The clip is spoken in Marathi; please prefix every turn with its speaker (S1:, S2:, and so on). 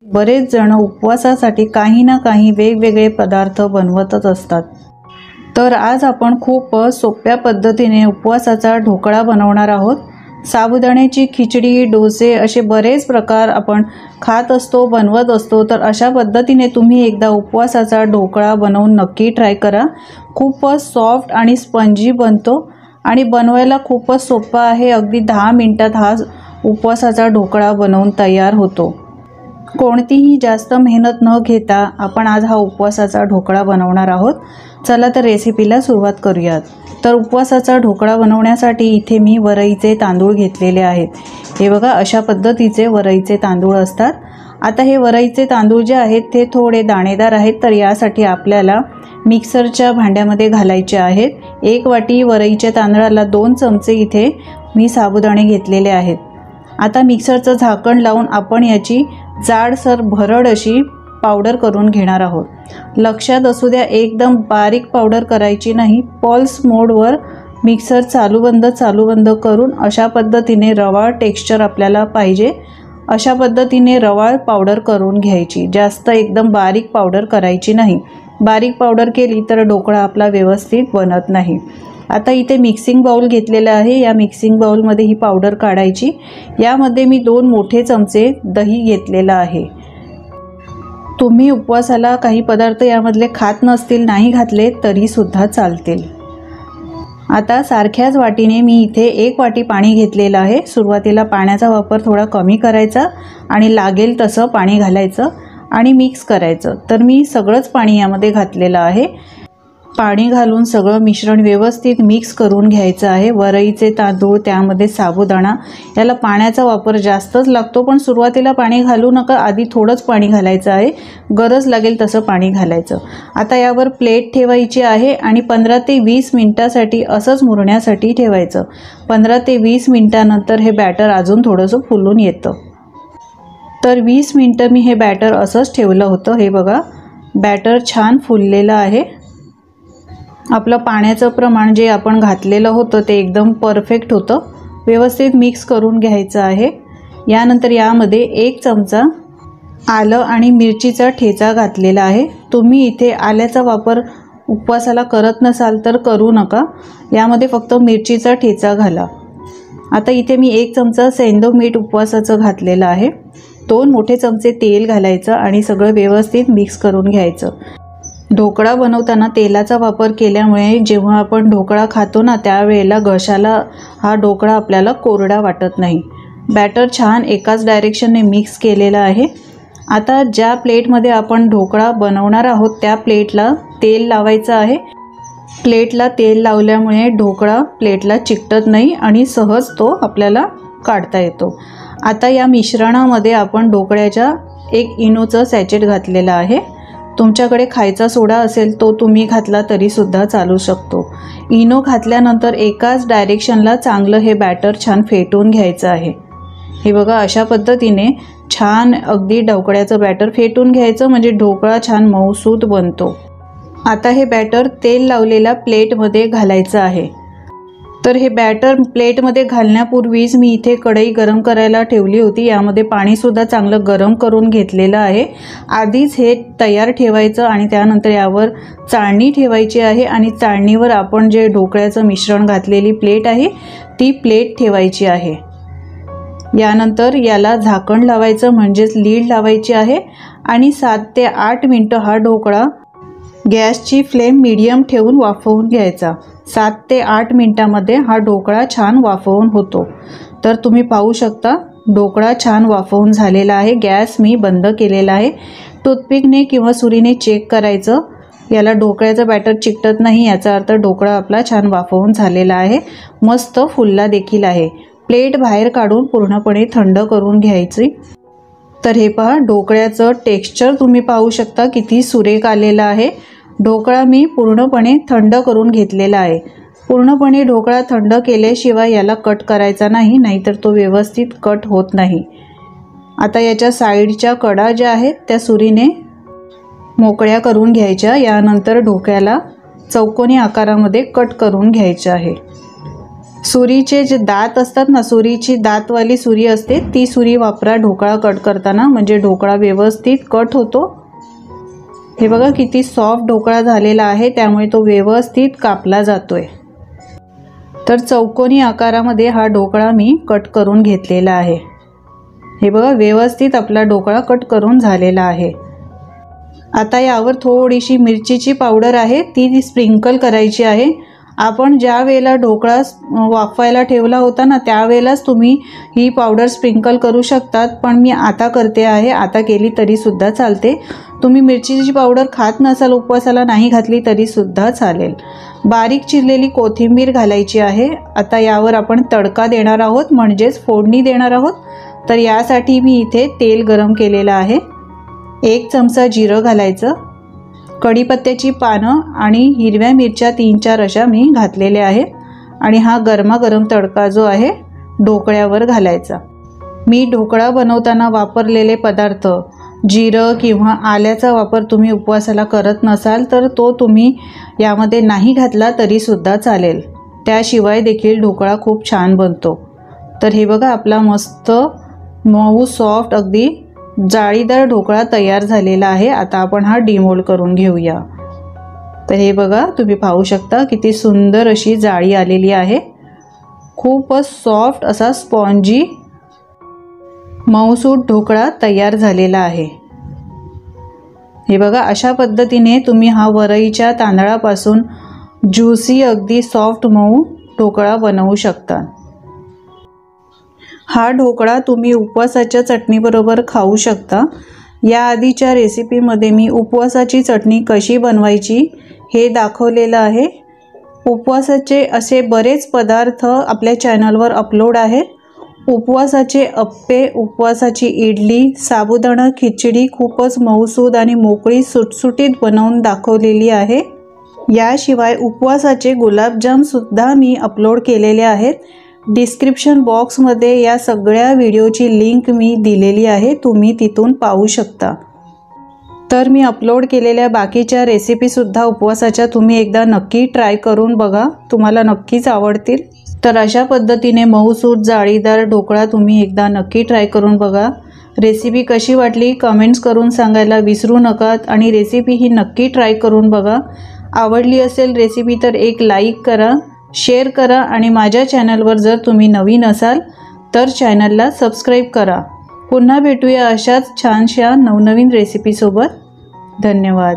S1: बरेच जण उपवासासाठी काही ना काही वेगवेगळे पदार्थ बनवतच असतात। तर आज आपण खूप सोप्या पद्धतीने उपवासाचा ढोकळा बनवणार आहोत। साबुदाण्याची खिचडी, डोसे असे बरेच प्रकार आपण खात असतो, बनवत असतो। तर अशा पद्धतीने तुम्ही एकदा उपवासाचा ढोकळा बनवून नक्की ट्राय करा। खूपच सॉफ्ट आणि स्पंजी बनतो आणि बनवायला खूपच सोपा आहे। अगदी 10 मिनिटात हा उपवासाचा ढोकळा बनवून तयार होतो। कोणतीही जास्त मेहनत न घेता आपण आज हा उपवासाचा ढोकळा बनवणार आहोत। चला तर रेसिपीला सुरुवात करूयात। तर उपवासाचा ढोकळा बनवण्यासाठी इथे मी वरईचे तांदूळ घेतलेले आहेत। हे बघा, अशा पद्धतीचे वरईचे तांदूळ असतात। आता हे वरईचे तांदूळ जे आहेत ते थोडे दाणेदार आहेत, तर यासाठी आपल्याला मिक्सरच्या भांड्यामध्ये घालायचे आहेत। 1 वाटी वरईच्या तांदळाला 2 चमचे इथे मी साबुदाणे घेतलेले आहेत। आता मिक्सरचं झाकण लावून आपण याची जाडसर भरड अशी पावडर करून घेणार आहोत। लक्षात असू द्या, एकदम बारीक पावडर करायची नाही। पल्स मोडवर मिक्सर चालू बंद करून अशा पद्धतीने रवाळ टेक्स्चर आपल्याला पाहिजे, अशा पद्धतीने रवाळ पावडर करून घ्यायची। जास्त एकदम बारीक पावडर करायची नाही। बारीक पावडर केली तर ढोकळा आपला व्यवस्थित बनत नाही। आता इथे मिक्सिंग बाउल घेतलेला आहे। या मिक्सिंग बाउलमध्ये ही पावडर काढायची। यामध्ये मी 2 मोठे चमचे दही घेतलेला आहे। तुम्ही उपवासाला काही पदार्थ यामधले खात नसतील, नाही घातले तरी सुद्धा चालतील। आता सारख्याच वाटीने मी इथे 1 वाटी पाणी घेतलेलं आहे। सुरुवातीला पाण्याचा वापर थोडा कमी करायचा आणि लागेल तसं पाणी घालायचं आणि मिक्स करायचं। तर मी सगळंच पाणी यामध्ये घातलेलं आहे। पाणी घालून सगळं मिश्रण व्यवस्थित मिक्स करून घ्यायचं आहे। वरईचे तांदूळ, त्यामध्ये साबुदाणा, याला पाण्याचा वापर जास्तच लागतो, पण सुरुवातीला पाणी घालू नका, आधी थोडंच पाणी घालायचं आहे। गरज लागेल तसं पाणी घालायचं। आता यावर प्लेट ठेवायची आहे आणि 15 ते 20 मिनिटासाठी असंच मुरण्यासाठी ठेवायचं। 15 ते 20 मिनिटानंतर हे बॅटर अजून थोडंसं फुलून येतं। तर 20 मिनिटं मी हे बॅटर असंच ठेवलं होतं। हे बघा, बॅटर छान फुललेलं आहे। आपलं पाण्याचं प्रमाण जे आपण घातलेलं होतं ते एकदम परफेक्ट होतं। व्यवस्थित मिक्स करून घ्यायचं आहे। यानंतर यामध्ये 1 चमचा आलं आणि मिरचीचा ठेचा घातलेला आहे। तुम्ही इथे आल्याचा वापर उपवासाला करत नसाल तर करू नका, यामध्ये फक्त मिरचीचा ठेचा घाला। आता इथे मी 1 चमचा सेंधव मीठ उपवासाचं घातलेलं आहे। 2 मोठे चमचे तेल घालायचं आणि सगळं व्यवस्थित मिक्स करून घ्यायचं। ढोकळा बनवताना तेलाचा वापर केल्यामुळे जेव्हा आपण ढोकळा खातो ना, त्यावेळेला घशाला हा ढोकळा आपल्याला कोरडा वाटत नाही। बॅटर छान एकाच डायरेक्शनने मिक्स केलेला आहे। आता ज्या प्लेटमध्ये आपण ढोकळा बनवणार आहोत त्या प्लेटला तेल लावायचं आहे। प्लेटला तेल लावल्यामुळे ढोकळा प्लेटला चिकटत नाही आणि सहज तो आपल्याला काढता येतो। आता या मिश्रणामध्ये आपण ढोकळ्याच्या 1 इनोचं सॅचेट घातलेलं आहे। तुमच्याकडे खायचा सोडा असेल तो तुम्ही घातला तरी सुद्धा चालू शकतो। इनो घातल्यानंतर एकाच डायरेक्शनला चांगलं हे बॅटर छान फेटून घ्यायचं आहे। हे बघा, अशा पद्धतीने छान अगदी ढोकळ्याचं बॅटर फेटून घ्यायचं, म्हणजे ढोकळा छान मऊसूत बनतो। आता हे बॅटर तेल लावलेल्या प्लेटमध्ये घालायचं आहे। तर हे बॅटर प्लेटमध्ये घालण्यापूर्वीच मी इथे कढई गरम करायला ठेवली होती। यामध्ये पाणीसुद्धा चांगलं गरम करून घेतलेलं आहे। आधीच हे तयार ठेवायचं आणि त्यानंतर यावर चाळणी ठेवायची आहे आणि चाळणीवर आपण जे ढोकळ्याचं मिश्रण घातलेली प्लेट आहे ती प्लेट ठेवायची आहे। यानंतर याला झाकण लावायचं, म्हणजेच लीड लावायची आहे आणि 7 ते 8 मिनिटं हा ढोकळा गॅसची फ्लेम मीडियम ठेवून वाफवून घ्यायचा। 7 ते 8 मिनिटांमध्ये हा ढोकळा छान वाफवून होतो। तर तुम्ही पाहू शकता ढोकळा छान वाफवून झालेला आहे। गॅस मी बंद केलेला आहे। टूथपिकने किंवा सुरीने चेक करायचं, याला ढोकळ्याचं बॅटर चिकटत नाही, याचा अर्थ ढोकळा आपला छान वाफवून झालेला आहे। मस्त फुलला देखील आहे। प्लेट बाहेर काढून पूर्णपणे थंड करून घ्यायची। तर हे पहा, ढोकळ्याचं टेक्स्चर तुम्ही पाहू शकता किती सुरेख आलेलं आहे। ढोकळा मी पूर्णपणे थंड करून घेतलेला आहे। पूर्णपणे ढोकळा थंड केल्याशिवाय याला कट करायचा नाही, नाहीतर तो व्यवस्थित कट होत नाही। आता याच्या साईडच्या कडा ज्या आहेत त्या सुरीने मोकळ्या करून घ्यायच्या। यानंतर ढोकळ्याला चौकोनी आकारामध्ये कट करून घ्यायचे आहे। सुरीचे जे दात असतात ना, सुरीची दातवाली सुरी असते ती सुरी वापरा ढोकळा कट करताना, म्हणजे ढोकळा व्यवस्थित कट होतो। हे बघा किती सॉफ्ट ढोकळा झालेला आहे, त्यामुळे तो व्यवस्थित कापला जातोय। तर चौकोनी आकारामध्ये हा ढोकळा मी कट करून घेतलेला आहे। हे बघा व्यवस्थित आपला ढोकळा कट करून झालेला आहे। आता यावर थोडीशी मिरचीची पावडर आहे ती स्प्रिंकल करायची आहे। आपण ज्या वेळेला ढोकळा वाफवायला ठेवला होता ना, त्यावेळेलाच तुम्ही ही पावडर स्प्रिंकल करू शकतात, पण मी आता करते आहे, आता केली तरी सुद्धा चालते। तुम्ही मिरचीची पावडर खात नसाल, उपवासाला नाही घातली तरी सुद्धा चालेल। बारीक चिरलेली कोथिंबीर घालायची आहे। आता यावर आपण तडका देणार आहोत, म्हणजेच फोडणी देणार आहोत। तर यासाठी मी इथे तेल गरम केलेलं आहे। 1 चमचा जिरं घालायचं, कढीपत्त्याची पानं आणि हिरव्या मिरच्या 3-4 अशा मी घातलेल्या आहे आणि हा गरमागरम तडका जो आहे ढोकळ्यावर घालायचा। मी ढोकळा बनवताना वापरलेले पदार्थ जिरं किंवा आल्याचा वापर तुम्ही उपवासाला करत नसाल तर तो तुम्ही यामध्ये नाही घातला तरी सुद्धा चालेल, त्याशिवाय देखील ढोकळा खूप छान बनतो। तर हे बघा आपला मस्त मऊ सॉफ्ट अगदी जाळीदार ढोकळा तयार झालेला आहे। आता आपण हा डिमोल्ड करून घेऊया। तर हे बघा तुम्ही पाहू शकता किती सुंदर अशी जाळी आलेली आहे। खूपच सॉफ्ट असा स्पॉन्जी मऊसूत ढोकळा तयार झालेला आहे। हे बघा अशा पद्धतीने तुम्ही हा वरईच्या तांदळापासून ज्युसी अगदी सॉफ्ट मऊ ढोकळा बनवू शकता। हा ढोकळा तुम्ही उपवासाच्या चटणीबरोबर खाऊ शकता। याआधीच्या रेसिपीमध्ये मी उपवासाची चटणी कशी बनवायची हे दाखवलेलं आहे। उपवासाचे असे बरेच पदार्थ आपल्या चॅनलवर अपलोड आहेत। उपवासाचे अप्पे, उपवासाची इडली, साबुदाणा खिचडी खूपच मऊसूद आणि मोकळी सुटसुटीत बनवून दाखवलेली आहे। याशिवाय उपवासाचे गुलाबजाम सुद्धा मी अपलोड केलेले आहेत। डिस्क्रिप्शन बॉक्समध्ये या सगळ्या व्हिडिओची लिंक मी दिलेली आहे, तुम्ही तिथून पाहू शकता। तर मी अपलोड केलेल्या बाकीच्या रेसिपीसुद्धा उपवासाच्या तुम्ही एकदा नक्की ट्राय करून बघा, तुम्हाला नक्कीच आवडतील। तर अशा पद्धतीने मऊसूत जाळीदार ढोकळा तुम्ही एकदा नक्की ट्राय करून बघा। रेसिपी कशी वाटली कमेंट्स करून सांगायला विसरू नका आणि रेसिपी ही नक्की ट्राय करून बघा। आवडली असेल रेसिपी तर एक लाईक करा, शेअर करा आणि माझ्या चॅनलवर जर तुम्ही नवीन असाल तर चॅनलला सबस्क्राईब करा। पुन्हा भेटूया अशाच छानशा नवनवीन रेसिपीसोबत। धन्यवाद।